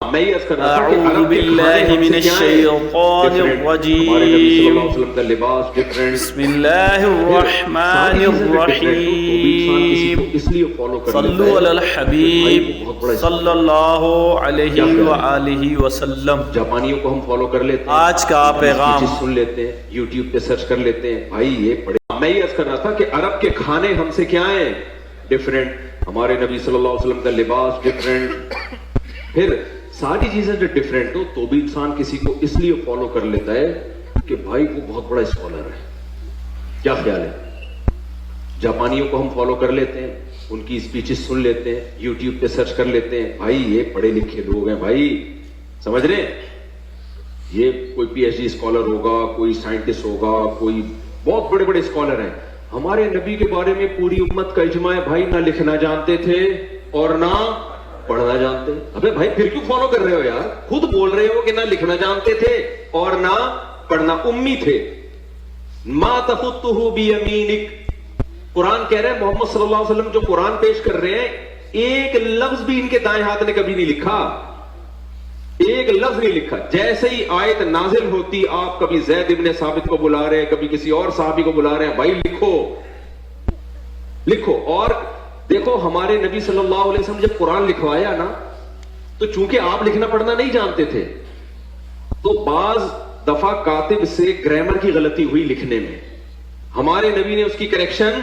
أعوذ بالله من الشيطان الرجيم بسم الله الرحمن الرحيم صلوا على الحبيب صلی اللہ علیہ وآلہ وسلم۔ جاپانیوں کو ہم فالو کر لیتے ہیں، آج کا پیغام سن لیتے ہیں، یوٹیوب پہ سرچ کر لیتے ہیں۔ بھائی یہ پڑھے، میں یہ عرض کر رہا تھا کہ عرب کے کھانے ہم سے کیا ہیں؟ ڈیفرنٹ۔ ہمارے نبی صلی اللہ علیہ وسلم کا لباس ڈیفرنٹ، پھر ساری چیزیں جو ڈیفرنٹ ہو تو بھی انسان کسی کو اس لیے فالو کر لیتا ہے کہ بھائی وہ بہت بڑا اسکالر ہے۔ کیا خیال ہے؟ جاپانیوں کو ہم فالو کر لیتے ہیں، ان کی اسپیچز سن لیتے ہیں، یوٹیوب پہ سرچ کر لیتے ہیں۔ بھائی یہ پڑھے لکھے لوگ ہیں، بھائی سمجھ رہے ہیں؟ یہ کوئی پی ایچ ڈی اسکالر ہوگا، کوئی سائنٹسٹ ہوگا، کوئی بہت بڑے بڑے اسکالر ہیں۔ ہمارے نبی کے بارے میں پوری امت کا اجماع ہے، بھائی نہ لکھنا جانتے تھے اور نہ پڑھنا جانتے۔ ابے بھائی پھر کیوں فالو کر رہے ہو یار؟ خود بول رہے ہو کہ نہ لکھنا جانتے تھے اور نہ پڑھنا، امی تھے۔ ما تخطہ بیمینک، قرآن کہہ رہے ہیں محمد صلی اللہ علیہ وسلم جو قرآن پیش کر رہے ہیں ایک لفظ بھی ان کے دائیں ہاتھ نے کبھی نہیں لکھا، ایک لفظ نہیں لکھا۔ جیسے ہی آیت نازل ہوتی آپ کبھی زید ابن ثابت کو بلا رہے ہیں، کبھی کسی اور صحابی کو بلا رہے ہیں، بھائی لکھو لکھو۔ اور دیکھو ہمارے نبی صلی اللہ علیہ وسلم جب قرآن لکھوایا نا تو چونکہ آپ لکھنا پڑھنا نہیں جانتے تھے تو بعض دفعہ کاتب سے گرامر کی غلطی ہوئی لکھنے میں، ہمارے نبی نے اس کی کریکشن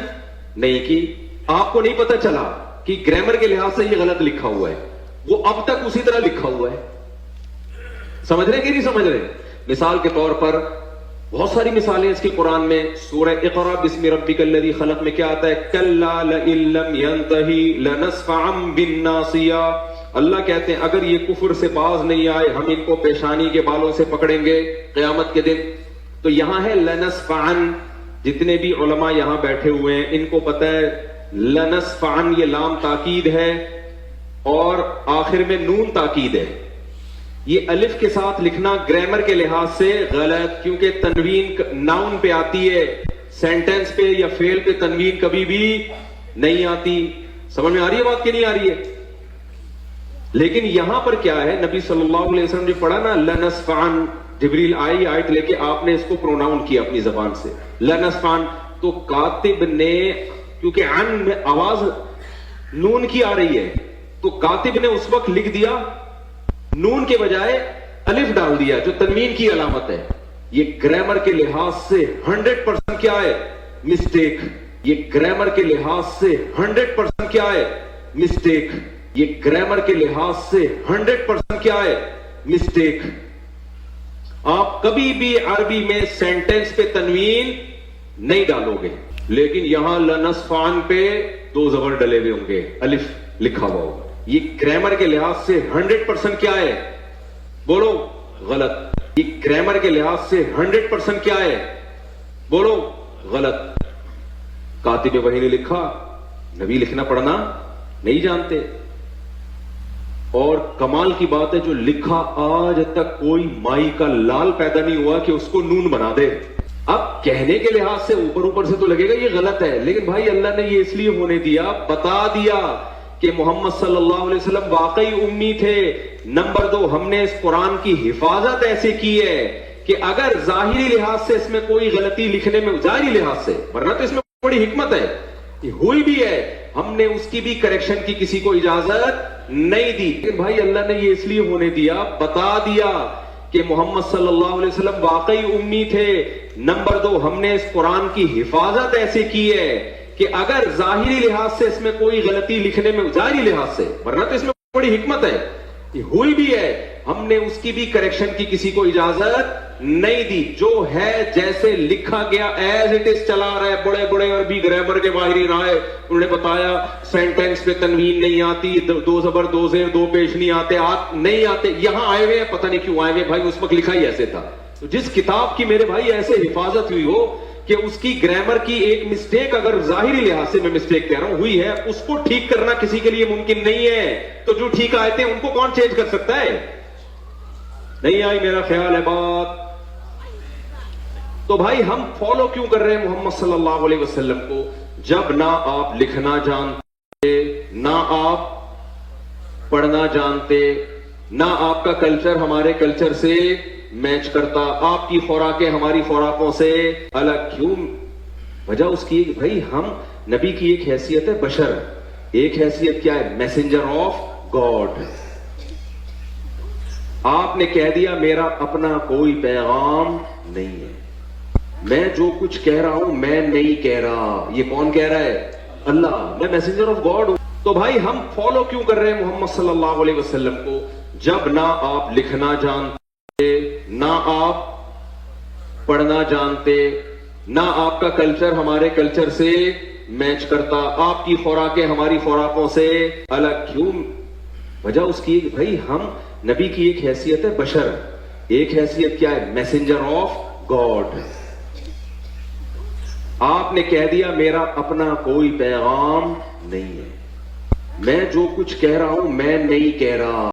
نہیں کی۔ آپ کو نہیں پتا چلا کہ گرامر کے لحاظ سے یہ غلط لکھا ہوا ہے، وہ اب تک اسی طرح لکھا ہوا ہے۔ سمجھ رہے کہ نہیں سمجھ رہے؟ مثال کے طور پر بہت ساری مثالیں اس کی قرآن میں، سورہ اقرا بسم ربک الذی خلق میں کیا آتا ہے؟ کلا لئن لم ینتہی لنصفعا بالناصیہ۔ اللہ کہتے ہیں اگر یہ کفر سے باز نہیں آئے ہم ان کو پیشانی کے بالوں سے پکڑیں گے قیامت کے دن۔ تو یہاں ہے لنصفعا، جتنے بھی علماء یہاں بیٹھے ہوئے ہیں ان کو پتہ ہے لنصفعا یہ لام تاکید ہے اور آخر میں نون تاکید ہے۔ یہ الف کے ساتھ لکھنا گرامر کے لحاظ سے غلط، کیونکہ تنوین ناؤن پہ آتی ہے، سینٹنس پہ یا فعل پہ تنوین کبھی بھی نہیں آتی۔ سمجھ میں آ رہی ہے بات کہ نہیں آ رہی ہے؟ لیکن یہاں پر کیا ہے، نبی صلی اللہ علیہ وسلم جو پڑھا نا لنصفعن، جبریل آئی آیت لے کے آپ نے اس کو پروناؤن کیا اپنی زبان سے لنصفعن، تو کاتب نے کیونکہ عن میں آواز نون کی آ رہی ہے تو کاتب نے اس وقت لکھ دیا نون کے بجائے الف ڈال دیا جو تنوین کی علامت ہے۔ یہ گرامر کے لحاظ سے 100% کیا ہے؟ مسٹیک۔ یہ گرامر کے لحاظ سے 100% کیا ہے؟ مسٹیک۔ یہ گرامر کے لحاظ سے 100% کیا ہے؟ مسٹیک۔ آپ کبھی بھی عربی میں سینٹنس پہ تنوین نہیں ڈالو گے، لیکن یہاں لنصفعن پہ دو زبر ڈلے ہوئے ہوں گے، الف لکھا ہوا ہوگا۔ یہ گرامر کے لحاظ سے 100% کیا ہے؟ بولو غلط۔ یہ گرامر کے لحاظ سے 100% کیا ہے؟ بولو غلط۔ کاتب وحی نے لکھا، نبی لکھنا پڑھنا نہیں جانتے۔ اور کمال کی بات ہے جو لکھا آج تک کوئی مائی کا لال پیدا نہیں ہوا کہ اس کو نون بنا دے۔ اب کہنے کے لحاظ سے اوپر سے تو لگے گا یہ غلط ہے، لیکن بھائی اللہ نے یہ اس لیے ہونے دیا، بتا دیا کہ محمد صلی اللہ علیہ وسلم واقعی امی تھے۔ نمبر 2، ہم نے اس قرآن کی حفاظت ایسے کی ہے کہ اگر ظاہری لحاظ سے اس میں کوئی غلطی لکھنے میں، ظاہری لحاظ سے، ورنہ تو اس میں بڑی حکمت ہے، ہوئی بھی ہے، ہم نے اس کی بھی کریکشن کی کسی کو اجازت نہیں دی۔ لیکن بھائی اللہ نے یہ اس لیے ہونے دیا، بتا دیا کہ محمد صلی اللہ علیہ وسلم واقعی امی تھے۔ نمبر 2، ہم نے اس قرآن کی حفاظت ایسے کی ہے کہ اگر ظاہری لحاظ سے اس میں کوئی غلطی لکھنے میں، ظاہری لحاظ سے، ورنہ تو اس میں بڑی حکمت ہے، ہوئی بھی ہے، ہم نے اس کی بھی کریکشن کی کسی کو اجازت نہیں دی۔ جو ہے جیسے لکھا گیا ایز اٹ از چلا رہا ہے۔ بڑے بڑے عربی گرامر کے ماہرین آئے، انہوں نے بتایا سینٹینس پہ تنوین نہیں آتی، دو زبر دو زیر دو پیش نہیں آتے، نہیں آتے۔ یہاں آئے ہوئے ہیں، پتہ نہیں کیوں آئے ہوئے بھائی، اس وقت لکھا ہی ایسے تھا۔ تو جس کتاب کی میرے بھائی ایسے حفاظت ہوئی ہو کہ اس کی گرامر کی ایک مسٹیک اگر ظاہری لحاظ سے میں مسٹیک کہہ رہا ہوں ہوئی ہے، اس کو ٹھیک کرنا کسی کے لیے ممکن نہیں ہے، تو جو ٹھیک آئے تھے ان کو کون چینج کر سکتا ہے؟ نہیں آئی میرا خیال ہے بات؟ تو بھائی ہم فالو کیوں کر رہے ہیں محمد صلی اللہ علیہ وسلم کو؟ جب نہ آپ لکھنا جانتے، نہ آپ پڑھنا جانتے، نہ آپ کا کلچر ہمارے کلچر سے میچ کرتا, آپ کی خوراکیں ہماری خوراکوں سے الگ. کیوں؟ وجہ اس کی بھائی ہم نبی کی ایک حیثیت ہے بشر, ایک حیثیت کیا ہے؟ Messenger of God. آپ نے کہہ دیا میرا اپنا کوئی پیغام نہیں ہے, میں جو کچھ کہہ رہا ہوں میں نہیں کہہ رہا. یہ کون کہہ رہا ہے؟ اللہ. میں میسنجر آف گاڈ ہوں. تو بھائی ہم فالو کیوں کر رہے ہیں محمد صلی اللہ علیہ وسلم کو, جب نہ آپ لکھنا جانتے, نہ آپ پڑھنا جانتے, نہ آپ کا کلچر ہمارے کلچر سے میچ کرتا, آپ کی خوراکیں ہماری خوراکوں سے الگ. کیوں؟ وجہ اس کی بھائی ہم نبی کی ایک حیثیت ہے بشر, ایک حیثیت کیا ہے؟ Messenger of God. آپ نے کہہ دیا میرا اپنا کوئی پیغام نہیں ہے, میں جو کچھ کہہ رہا ہوں میں نہیں کہہ رہا.